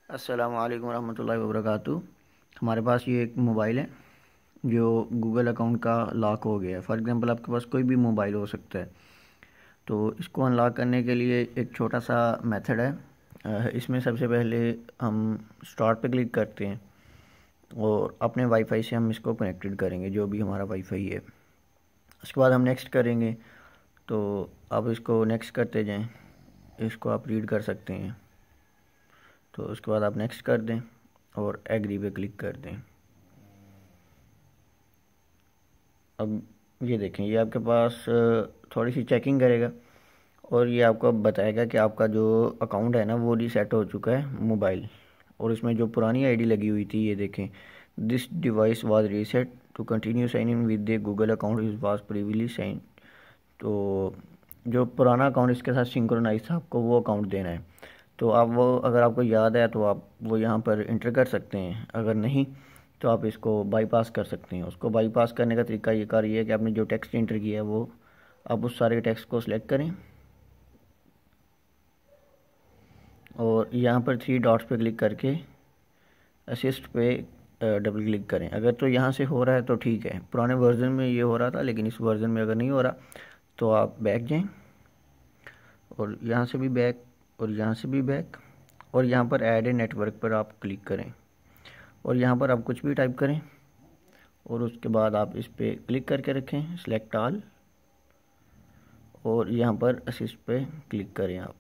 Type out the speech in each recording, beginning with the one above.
अस्सलामुअलैकुम रहमतुल्लाहि वबरकातुहू। हमारे पास ये एक मोबाइल है जो गूगल अकाउंट का लॉक हो गया है। फॉर एग्ज़ाम्पल आपके पास कोई भी मोबाइल हो सकता है। तो इसको अनलॉक करने के लिए एक छोटा सा मेथड है। इसमें सबसे पहले हम स्टार्ट पे क्लिक करते हैं और अपने वाईफाई से हम इसको कनेक्टेड करेंगे, जो भी हमारा वाईफाई है। उसके बाद हम नेक्स्ट करेंगे। तो आप इसको नेक्स्ट करते जाएं, इसको आप रीड कर सकते हैं। तो उसके बाद आप नेक्स्ट कर दें और एग्री पे क्लिक कर दें। अब ये देखें, ये आपके पास थोड़ी सी चेकिंग करेगा और ये आपको बताएगा कि आपका जो अकाउंट है ना वो रीसेट हो चुका है मोबाइल। और इसमें जो पुरानी आईडी लगी हुई थी, ये देखें, this device was reset to continue sign in with the Google account is was previously sign. तो जो पुराना अकाउंट इसके साथ सिंक्रोनाइज था, आपको वो अकाउंट देना है। तो आप वो, अगर आपको याद है तो आप वो यहाँ पर इंटर कर सकते हैं, अगर नहीं तो आप इसको बाईपास कर सकते हैं। उसको बाईपास करने का तरीका ये कार ये है कि आपने जो टेक्स्ट इंटर किया है वो आप उस सारे टेक्स्ट को सिलेक्ट करें और यहाँ पर 3 डॉट्स पे क्लिक करके असिस्ट पे डबल क्लिक करें। अगर तो यहाँ से हो रहा है तो ठीक है, पुराने वर्जन में ये हो रहा था, लेकिन इस वर्जन में अगर नहीं हो रहा तो आप बैक जाएं और यहाँ से भी बैक और यहाँ से भी बैक और यहाँ पर ऐड ए नेटवर्क पर आप क्लिक करें और यहाँ पर आप कुछ भी टाइप करें और उसके बाद आप इस पर क्लिक करके रखें, सिलेक्ट ऑल, और यहाँ पर असिस्ट पे क्लिक करें आप।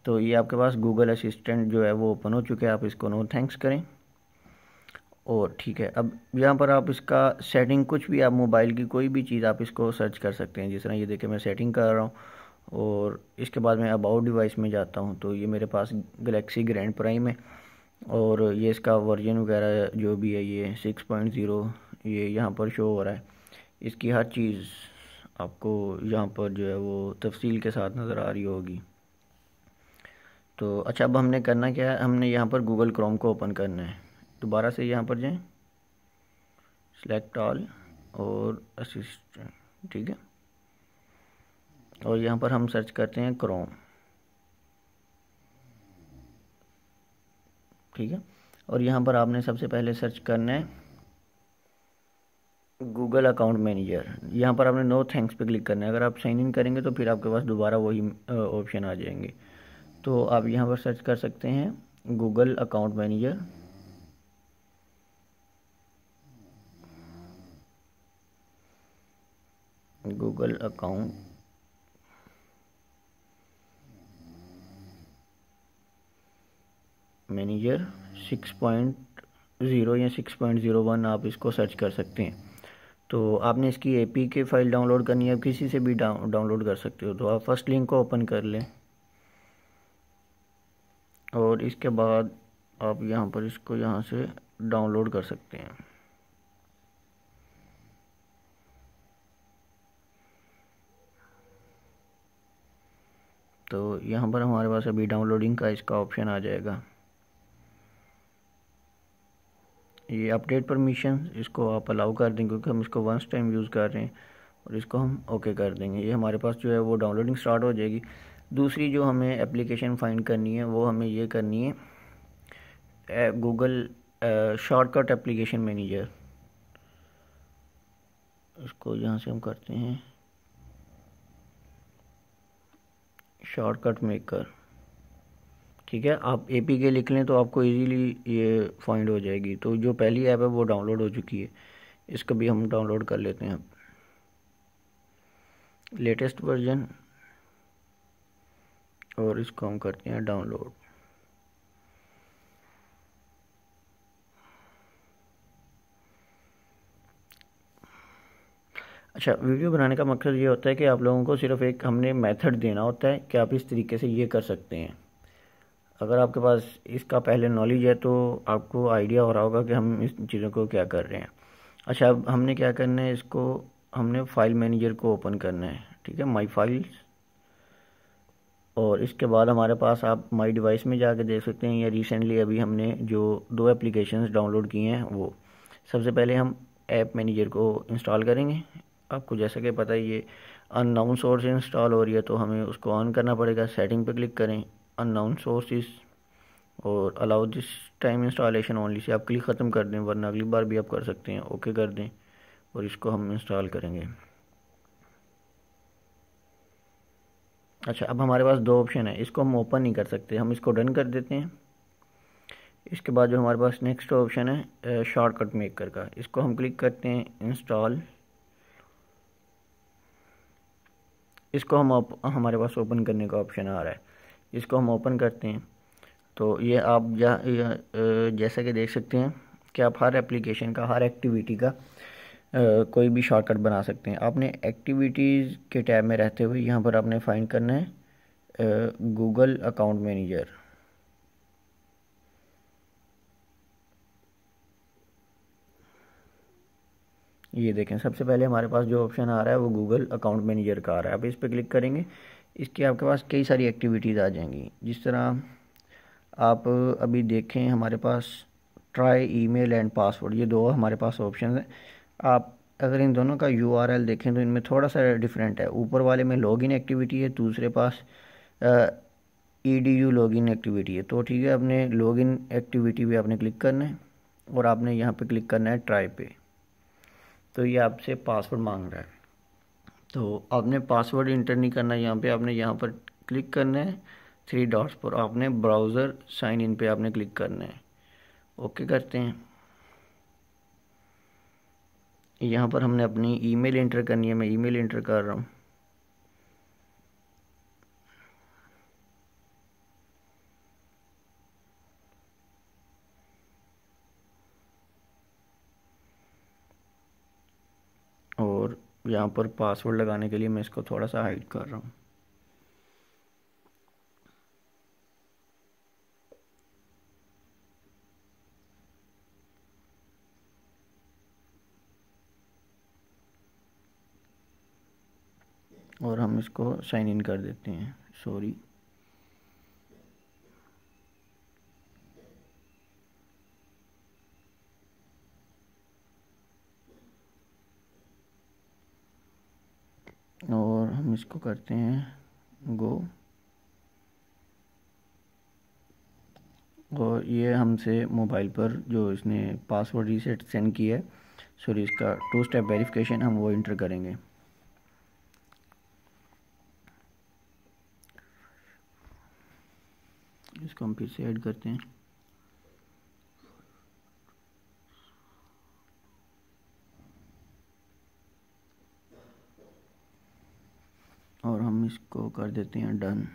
तो ये आपके पास गूगल असिस्टेंट जो है वो ओपन हो चुके हैं। आप इसको नो थैंक्स करें और ठीक है। अब यहाँ पर आप इसका सेटिंग, कुछ भी आप मोबाइल की कोई भी चीज़ आप इसको सर्च कर सकते हैं। जिस तरह ये देखिए मैं सेटिंग कर रहा हूँ और इसके बाद मैं अबाउट डिवाइस में जाता हूँ तो ये मेरे पास गैलेक्सी ग्रैंड प्राइम है और ये इसका वर्जन वगैरह जो भी है ये 6.0 ये यहाँ पर शो हो रहा है। इसकी हर चीज़ आपको यहाँ पर जो है वो तफसील के साथ नज़र आ रही होगी। तो अच्छा, अब हमने करना क्या है, हमने यहाँ पर गूगल क्रोम को ओपन करना है। दोबारा से यहाँ पर जाएं, सिलेक्ट ऑल और असिस्टेंट, ठीक है, और यहाँ पर हम सर्च करते हैं क्रोम, ठीक है। और यहाँ पर आपने सबसे पहले सर्च करना है गूगल अकाउंट मैनेजर। यहाँ पर आपने नो थैंक्स पे क्लिक करना है। अगर आप साइन इन करेंगे तो फिर आपके पास दोबारा वही ऑप्शन आ जाएंगे। तो आप यहाँ पर सर्च कर सकते हैं Google account manager. Google account manager 6.0 या 6.01 आप इसको सर्च कर सकते हैं। तो आपने इसकी APK फाइल डाउनलोड करनी है, आप किसी से भी डाउनलोड कर सकते हो। तो आप फर्स्ट लिंक को ओपन कर लें और इसके बाद आप यहाँ पर इसको यहाँ से डाउनलोड कर सकते हैं। तो यहाँ पर हमारे पास अभी डाउनलोडिंग का इसका ऑप्शन आ जाएगा। ये अपडेट परमिशन, इसको आप अलाउ कर दें क्योंकि हम इसको वंस टाइम यूज़ कर रहे हैं और इसको हम ओके कर देंगे। ये हमारे पास जो है वो डाउनलोडिंग स्टार्ट हो जाएगी। दूसरी जो हमें एप्लीकेशन फाइंड करनी है वो हमें ये करनी है गूगल शॉर्टकट एप्लीकेशन मैनेजर। इसको यहाँ से हम करते हैं शॉर्टकट मेकर, ठीक है। आप APK लिख लें तो आपको इजीली ये फाइंड हो जाएगी। तो जो पहली ऐप है वो डाउनलोड हो चुकी है, इसको भी हम डाउनलोड कर लेते हैं। लेटेस्ट वर्जन और इसको हम करते हैं डाउनलोड। अच्छा, वीडियो बनाने का मकसद ये होता है कि आप लोगों को सिर्फ एक हमने मेथड देना होता है कि आप इस तरीके से ये कर सकते हैं। अगर आपके पास इसका पहले नॉलेज है तो आपको आइडिया हो रहा होगा कि हम इस चीज़ों को क्या कर रहे हैं। अच्छा, अब हमने क्या करना है, इसको हमने फाइल मैनेजर को ओपन करना है, ठीक है, माई फाइल्स। और इसके बाद हमारे पास आप माई डिवाइस में जाके देख सकते हैं या रिसेंटली अभी हमने जो 2 एप्लीकेशंस डाउनलोड किए हैं वो। सबसे पहले हम ऐप मैनेजर को इंस्टॉल करेंगे। आपको जैसा कि पता है ये अननोन सोर्स इंस्टॉल हो रही है तो हमें उसको ऑन करना पड़ेगा। सेटिंग पे क्लिक करें, अननोन सोर्सेस और allow this time installation only say आप क्लिक ख़त्म कर दें, वरना अगली बार भी आप कर सकते हैं। ओके कर दें और इसको हम इंस्टॉल करेंगे। अच्छा, अब हमारे पास दो ऑप्शन है, इसको हम ओपन नहीं कर सकते, हम इसको डन कर देते हैं। इसके बाद जो हमारे पास नेक्स्ट ऑप्शन है शॉर्टकट मेकर का, इसको हम क्लिक करते हैं इंस्टॉल। इसको हम हमारे पास ओपन करने का ऑप्शन आ रहा है, इसको हम ओपन करते हैं। तो ये आप जैसा कि देख सकते हैं कि आप हर एप्लीकेशन का, हर एक्टिविटी का कोई भी शॉर्टकट बना सकते हैं। आपने एक्टिविटीज़ के टैब में रहते हुए यहाँ पर आपने फाइंड करना है गूगल अकाउंट मैनेजर। ये देखें, सबसे पहले हमारे पास जो ऑप्शन आ रहा है वो गूगल अकाउंट मैनेजर का आ रहा है। आप इस पर क्लिक करेंगे, इसके आपके पास कई सारी एक्टिविटीज़ आ जाएंगी। जिस तरह आप अभी देखें, हमारे पास ट्राई ईमेल एंड पासवर्ड, ये दो हमारे पास ऑप्शन हैं। आप अगर इन दोनों का यूआरएल देखें तो इनमें थोड़ा सा डिफरेंट है। ऊपर वाले में लॉगिन एक्टिविटी है, दूसरे पास ईडीयू लॉगिन एक्टिविटी है। तो ठीक है, आपने लॉगिन एक्टिविटी पे आपने क्लिक करना है और आपने यहाँ पे क्लिक करना है ट्राई पे। तो ये आपसे पासवर्ड मांग रहा है, तो आपने पासवर्ड इंटर नहीं करना है। यहाँ पे आपने यहाँ पर क्लिक करना है थ्री डॉट्स पर, आपने ब्राउज़र साइन इन पे आपने क्लिक करना है। ओके करते हैं। यहाँ पर हमने अपनी ईमेल इंटर करनी है, मैं ईमेल इंटर कर रहा हूँ। और यहाँ पर पासवर्ड लगाने के लिए मैं इसको थोड़ा सा हाइड कर रहा हूँ। और हम इसको साइन इन कर देते हैं, सॉरी। और हम इसको करते हैं गो। और ये हमसे मोबाइल पर जो इसने पासवर्ड रीसेट सेंड किया है, सॉरी, इसका 2 स्टेप वेरिफिकेशन हम वो इंटर करेंगे। इसको हम फिर से ऐड करते हैं। और हम इसको कर देते हैं डन।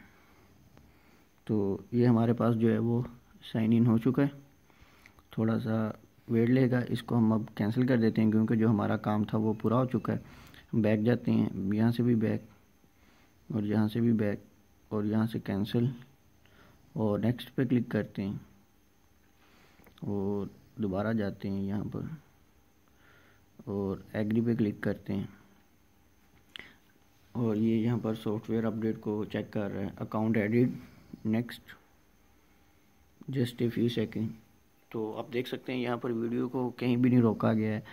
तो ये हमारे पास जो है वो साइन इन हो चुका है। थोड़ा सा वेट लेगा, इसको हम अब कैंसिल कर देते हैं क्योंकि जो हमारा काम था वो पूरा हो चुका है। हम बैक जाते हैं, यहाँ से भी बैक और यहाँ से भी बैक और यहाँ से कैंसिल और नेक्स्ट पे क्लिक करते हैं और दोबारा जाते हैं यहाँ पर और एग्री पे क्लिक करते हैं। और ये यहाँ पर सॉफ्टवेयर अपडेट को चेक कर रहा है। Account added, next, just a few second. तो आप देख सकते हैं यहाँ पर वीडियो को कहीं भी नहीं रोका गया है।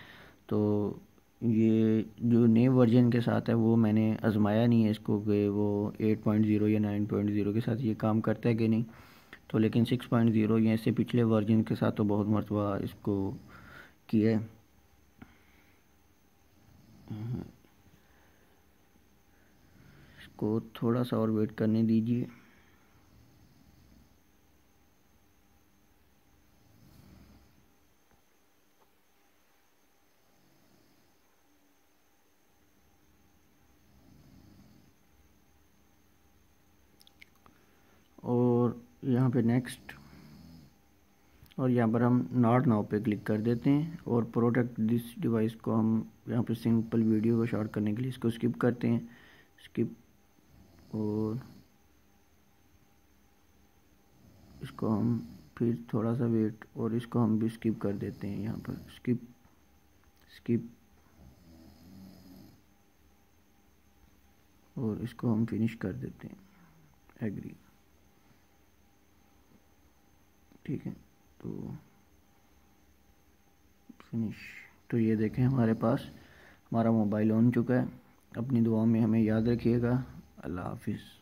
तो ये जो नए वर्जन के साथ है वो मैंने आजमाया नहीं है इसको कि वो 8.0 या 9.0 के साथ ये काम करता है कि नहीं। तो लेकिन 6.0 या इससे पिछले वर्जन के साथ तो बहुत मरतबा इसको किया है। इसको थोड़ा सा और वेट करने दीजिए। और यहाँ पे नेक्स्ट और यहाँ पर हम नॉट नाउ पे क्लिक कर देते हैं और प्रोटेक्ट दिस डिवाइस को हम यहाँ पे सिंपल वीडियो को शॉर्ट करने के लिए इसको स्किप करते हैं, स्किप। और इसको हम फिर थोड़ा सा वेट और इसको हम भी स्किप कर देते हैं, यहाँ पर स्किप, स्किप। और इसको हम फिनिश कर देते हैं, एग्री। ठीक है, तो फिनिश। तो ये देखें हमारे पास हमारा मोबाइल ऑन चुका है। अपनी दुआओं में हमें याद रखिएगा। अल्लाह हाफिज़।